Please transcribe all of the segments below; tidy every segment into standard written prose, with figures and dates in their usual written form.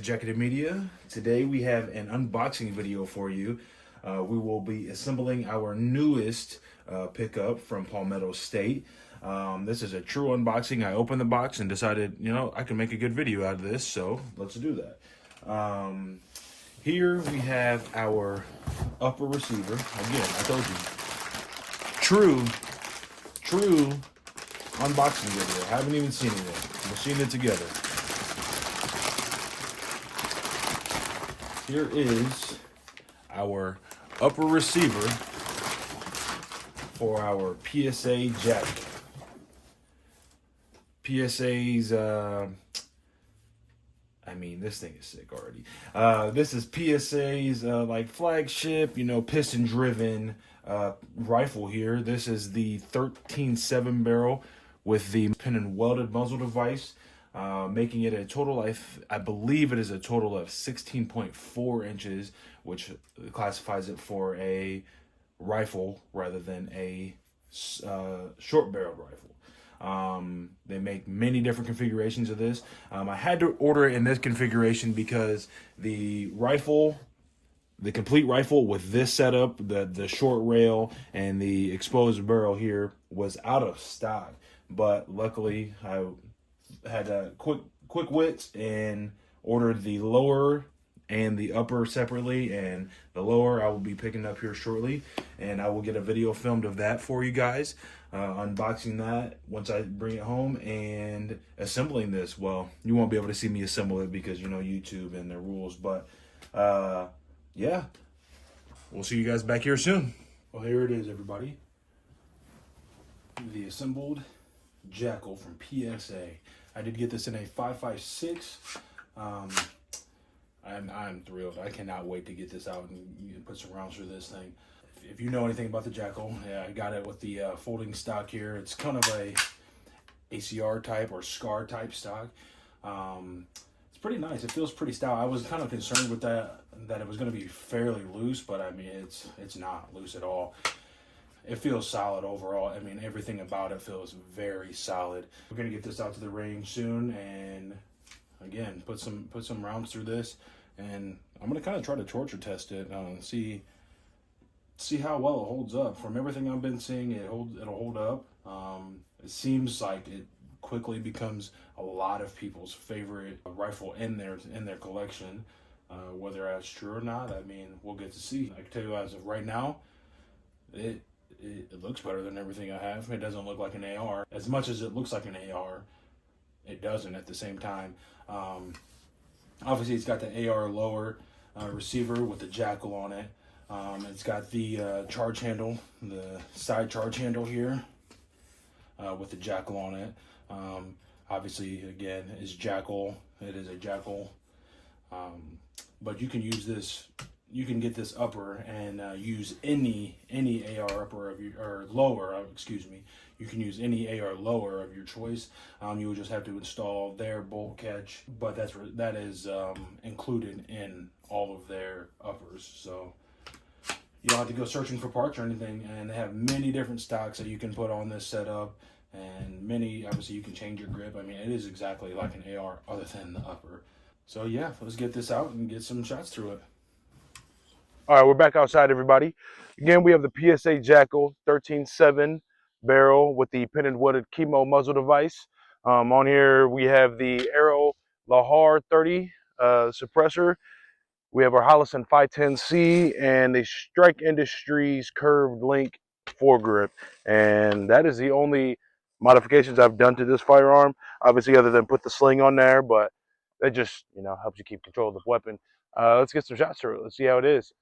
JAKL Media. Today we have an unboxing video for you. We will be assembling our newest pickup from Palmetto State. This is a true unboxing. I opened the box and decided, I can make a good video out of this, so let's do that. Here we have our upper receiver. Again, I told you, true unboxing video. I haven't even seen it yet. We're seeing it together. Here is our upper receiver for our PSA jack. PSA's, this thing is sick already. This is PSA's like flagship, piston driven rifle here. This is the 13.7 barrel with the pin and welded muzzle device. Making it a total, I believe it is a total of 16.4 inches, which classifies it for a rifle rather than a short barreled rifle. They make many different configurations of this. I had to order it in this configuration because the complete rifle with this setup, the short rail and the exposed barrel here was out of stock. But luckily, I had a quick wits and ordered the lower and the upper separately, and the lower I will be picking up here shortly, and I will get a video filmed of that for you guys, unboxing that once I bring it home and assembling this. Well, you won't be able to see me assemble it because YouTube and their rules, but yeah, we'll see you guys back here soon. Well, here it is, everybody, the assembled JAKL from PSA. I did get this in a 5.56. I'm thrilled. I cannot wait to get this out and you can put some rounds through this thing. If you know anything about the JAKL, I got it with the folding stock here. It's kind of a ACR type or SCAR type stock. It's pretty nice. It feels pretty stout. I was kind of concerned with that it was going to be fairly loose, but it's not loose at all. It feels solid overall. Everything about it feels very solid. We're gonna get this out to the range soon, and again, put some rounds through this, and I'm gonna kind of try to torture test it, see how well it holds up. From everything I've been seeing, it'll hold up. It seems like it quickly becomes a lot of people's favorite rifle in their collection. Whether that's true or not, we'll get to see. I can tell you as of right now, it looks better than everything I have. It doesn't look like an AR. As much as it looks like an AR, it doesn't at the same time. Obviously, it's got the AR lower receiver with the JAKL on it. It's got the charge handle, the side charge handle here with the JAKL on it. Obviously, again, is JAKL. It is a JAKL. But you can use this. You can get this upper and use any AR upper of your, or lower, excuse me. You can use any AR lower of your choice. You would just have to install their bolt catch, but that is included in all of their uppers. So you don't have to go searching for parts or anything. And they have many different stocks that you can put on this setup, and obviously you can change your grip. It is exactly like an AR other than the upper. So yeah, let's get this out and get some shots through it. All right, we're back outside, everybody. Again, we have the PSA JAKL 13.7 barrel with the pin and welded chemo muzzle device. On here, we have the Arrow Lahar 30 suppressor. We have our Hollison 510C and the Strike Industries curved link foregrip. And that is the only modifications I've done to this firearm, obviously, other than put the sling on there, but that just, helps you keep control of the weapon. Let's get some shots through it. Let's see how it is.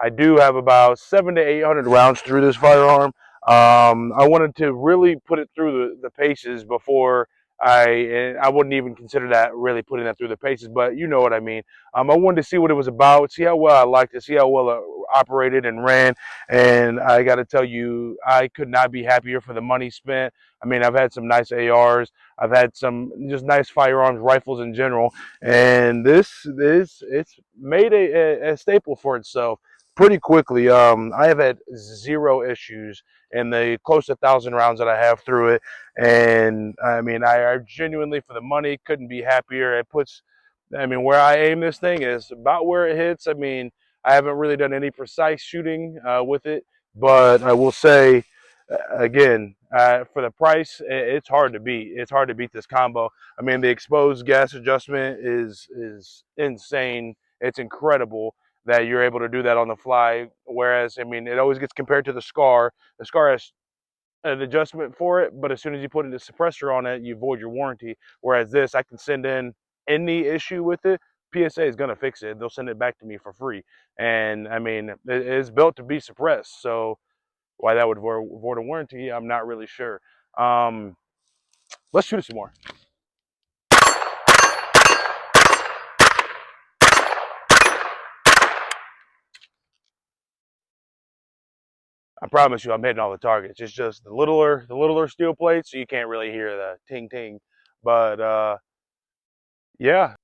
I do have about 700 to 800 rounds through this firearm. I wanted to really put it through the paces before I wouldn't even consider that really putting that through the paces, but you know what I mean. I wanted to see what it was about, see how well I liked it, see how well it operated and ran, and I got to tell you, I could not be happier for the money spent. I've had some nice ARs, I've had some just nice firearms, rifles in general, and it's made a staple for itself. pretty quickly. I have had zero issues in the close to 1,000 rounds that I have through it, and I mean, I genuinely, for the money, couldn't be happier. It puts, I mean, where I aim this thing is about where it hits. I mean, I haven't really done any precise shooting with it, but I will say, again, for the price, it's hard to beat. It's hard to beat this combo. I mean, the exposed gas adjustment is insane. It's incredible that you're able to do that on the fly. Whereas, I mean, it always gets compared to the Scar. The Scar has an adjustment for it, but as soon as you put a suppressor on it, you void your warranty. Whereas this, I can send in any issue with it. PSA is going to fix it. They'll send it back to me for free. And I mean, it's built to be suppressed. So why that would void a warranty, I'm not really sure. Um, let's shoot it some more. I promise you, I'm hitting all the targets. It's just the littler steel plates, so you can't really hear the ting ting. But yeah.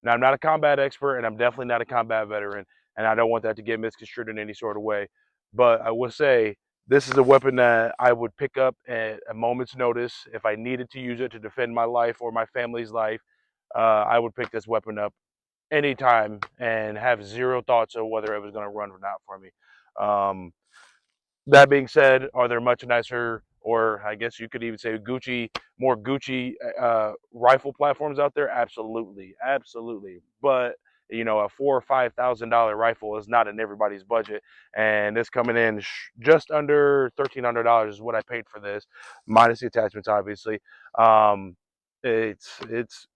Now, I'm not a combat expert, and I'm definitely not a combat veteran, and I don't want that to get misconstrued in any sort of way. But I will say this is a weapon that I would pick up at a moment's notice if I needed to use it to defend my life or my family's life. I would pick this weapon up anytime and have zero thoughts of whether it was going to run or not for me. Um, that being said, are there much nicer, or I guess you could even say more Gucci rifle platforms out there? Absolutely, absolutely. But you know, a $4,000 or $5,000 rifle is not in everybody's budget, and it's coming in just under $1,300 is what I paid for this, minus the attachments, obviously. Um, it's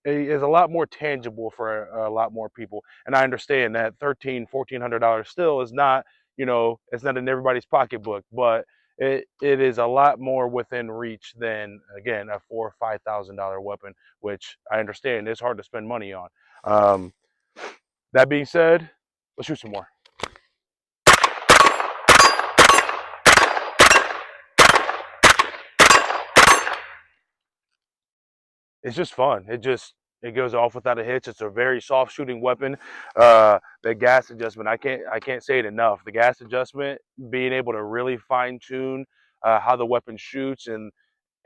a lot more tangible for a lot more people, and I understand that $1,400 still is not, you know, it's not in everybody's pocketbook, but it is a lot more within reach than, again, a $4,000 or $5,000 weapon, which I understand is hard to spend money on. Um, that being said, let's shoot some more. It's just fun. It goes off without a hitch. It's a very soft shooting weapon. The gas adjustment, I can't say it enough. The gas adjustment, being able to really fine tune how the weapon shoots,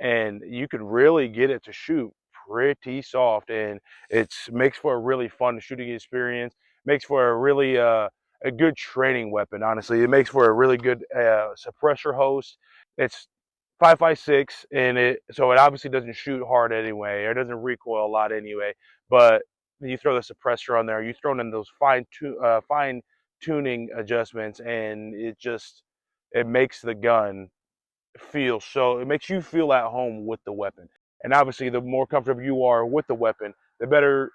and you can really get it to shoot pretty soft, and it makes for a really fun shooting experience. Makes for a really a good training weapon. Honestly, it makes for a really good suppressor host. It's 5.56, and it obviously doesn't shoot hard anyway, or it doesn't recoil a lot anyway. But you throw the suppressor on there, you throw in those fine tuning adjustments, and it makes the gun it makes you feel at home with the weapon. And obviously, the more comfortable you are with the weapon, the better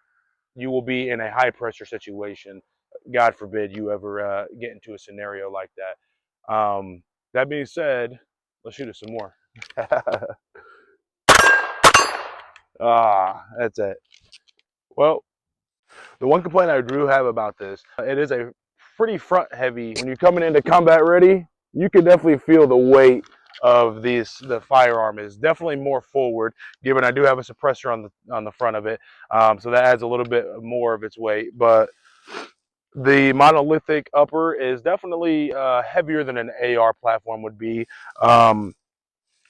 you will be in a high pressure situation. God forbid you ever get into a scenario like that. That being said, let's shoot it some more. That's it. Well, the one complaint I do have about this, it is a pretty front heavy. When you're coming into combat ready, you can definitely feel the weight of the firearm is definitely more forward, given I do have a suppressor on the front of it. So that adds a little bit more of its weight. But the monolithic upper is definitely heavier than an AR platform would be. Um,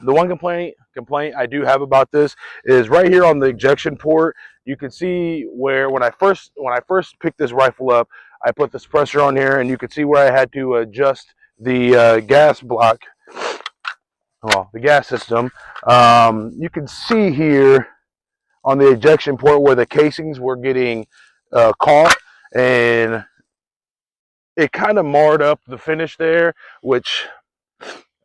the one complaint I do have about this is right here on the ejection port. You can see where when I first picked this rifle up, I put the suppressor on here, and you can see where I had to adjust the gas block, well, the gas system. You can see here on the ejection port where the casings were getting caught, and it kind of marred up the finish there, which,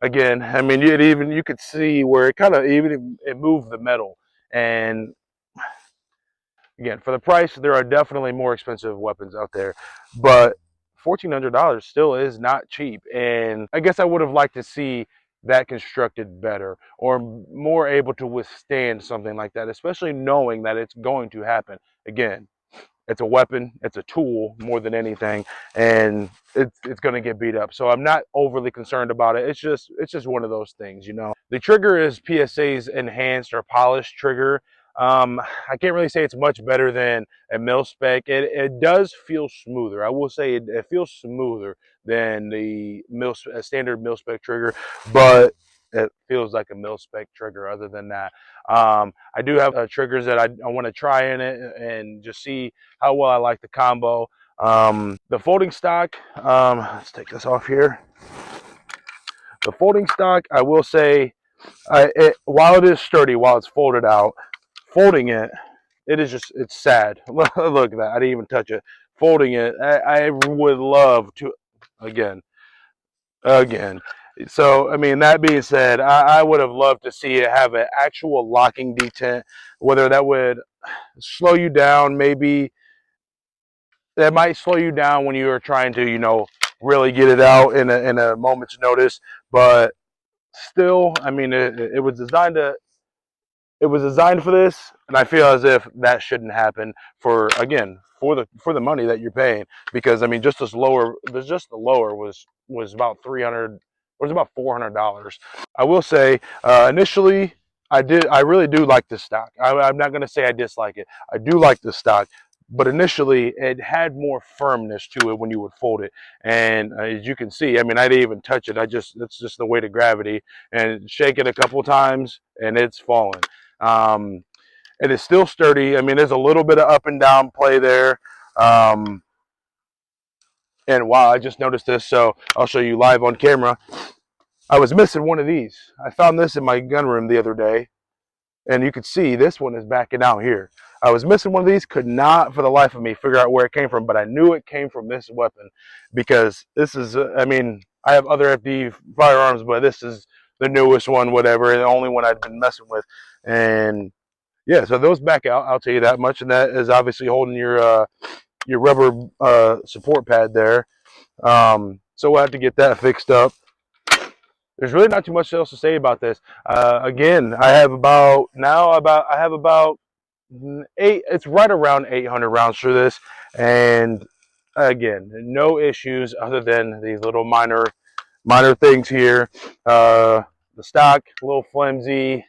again, I mean, you could see where it kind of even it moved the metal. And again, for the price, there are definitely more expensive weapons out there, but $1,400 still is not cheap. And I guess I would have liked to see that constructed better, or more able to withstand something like that, especially knowing that it's going to happen. Again, it's a weapon, it's a tool more than anything, and it's going to get beat up. So I'm not overly concerned about it. It's just one of those things, you know. The trigger is PSA's enhanced or polished trigger. I can't really say it's much better than a mil spec. It does feel smoother. I will say it feels smoother than the standard mil spec trigger, but it feels like a mil spec trigger. Other than that, I do have triggers that I want to try in it and just see how well I like the combo. The folding stock, let's take this off here. The folding stock, I will say, while it is sturdy, while it's folded out, folding it, it is just, it's sad. Look at that. I didn't even touch it. Folding it, I would love to, again. So, I mean, that being said, I would have loved to see it have an actual locking detent, whether that would slow you down, maybe that might slow you down when you are trying to, really get it out in a moment's notice. But still, I mean, it was designed to, it was designed for this, and I feel as if that shouldn't happen for, again, for the money that you're paying. Because I mean, just the lower was about 300, was about $400. I will say, initially, I really do like this stock. I'm not going to say I dislike it. I do like this stock, but initially it had more firmness to it when you would fold it. And as you can see, I mean, I didn't even touch it. It's just the weight of gravity, and shake it a couple times and it's falling. It is still sturdy. I mean, there's a little bit of up and down play there. And wow, I just noticed this, so I'll show you live on camera. I was missing one of these. I found this in my gun room the other day, and you could see this one is backing out here. I was missing one of these, could not for the life of me figure out where it came from, but I knew it came from this weapon because this is, I mean, I have other FD firearms, but this is the newest one, whatever, the only one I've been messing with. And yeah, so those back out, I'll tell you that much, and that is obviously holding your rubber support pad there. So we'll have to get that fixed up. There's really not too much else to say about this. Again, I have about it's right around 800 rounds through this, and again, no issues other than these little minor things here. The stock, a little flimsy, a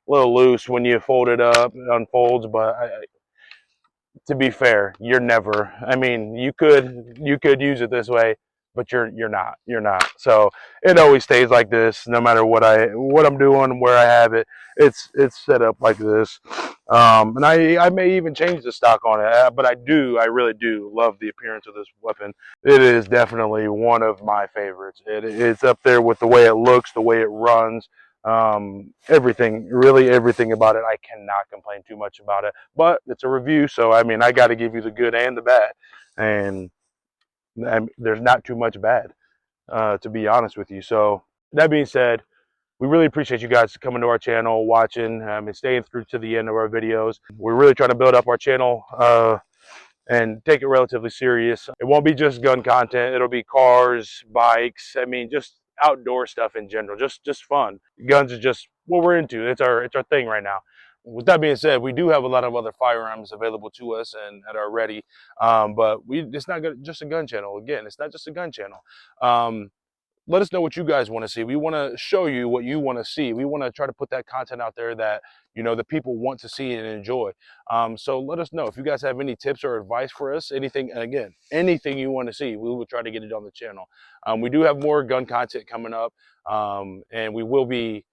little loose when you fold it up, it unfolds, but to be fair, you're never, I mean, you could use it this way, but you're not. So it always stays like this, no matter what I'm doing, where I have it. It's set up like this. And I may even change the stock on it, but I really do love the appearance of this weapon. It is definitely one of my favorites. It's up there with the way it looks, the way it runs, everything, really everything about it. I cannot complain too much about it, but it's a review, so I mean, I got to give you the good and the bad, and there's not too much bad, to be honest with you. So that being said, we really appreciate you guys coming to our channel, watching, and staying through to the end of our videos. We're really trying to build up our channel and take it relatively serious. It won't be just gun content. It'll be cars, bikes. I mean, just outdoor stuff in general, just fun. Guns is just what we're into. It's our thing right now. With that being said, we do have a lot of other firearms available to us and that are ready, but it's not just a gun channel. Again, it's not just a gun channel. Let us know what you guys want to see. We want to show you what you want to see. We want to try to put that content out there that, the people want to see and enjoy. So let us know if you guys have any tips or advice for us, anything, and again, anything you want to see, we will try to get it on the channel. We do have more gun content coming up, and we will be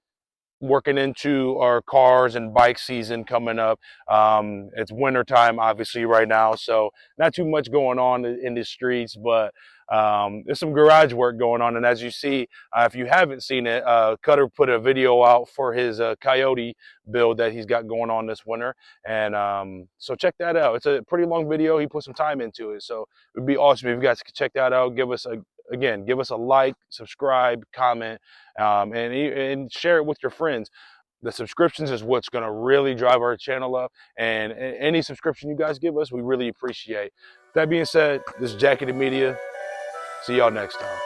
working into our cars and bike season coming up. It's winter time, obviously, right now, so not too much going on in the streets, but there's some garage work going on. And as you see, if you haven't seen it, Cutter put a video out for his Coyote build that he's got going on this winter, and so check that out. It's a pretty long video. He put some time into it, so it would be awesome if you guys could check that out. Give us a like, subscribe, comment, and share it with your friends. The subscriptions is what's going to really drive our channel up, and any subscription you guys give us, we really appreciate. That being said, this is JAKL Media. See y'all next time.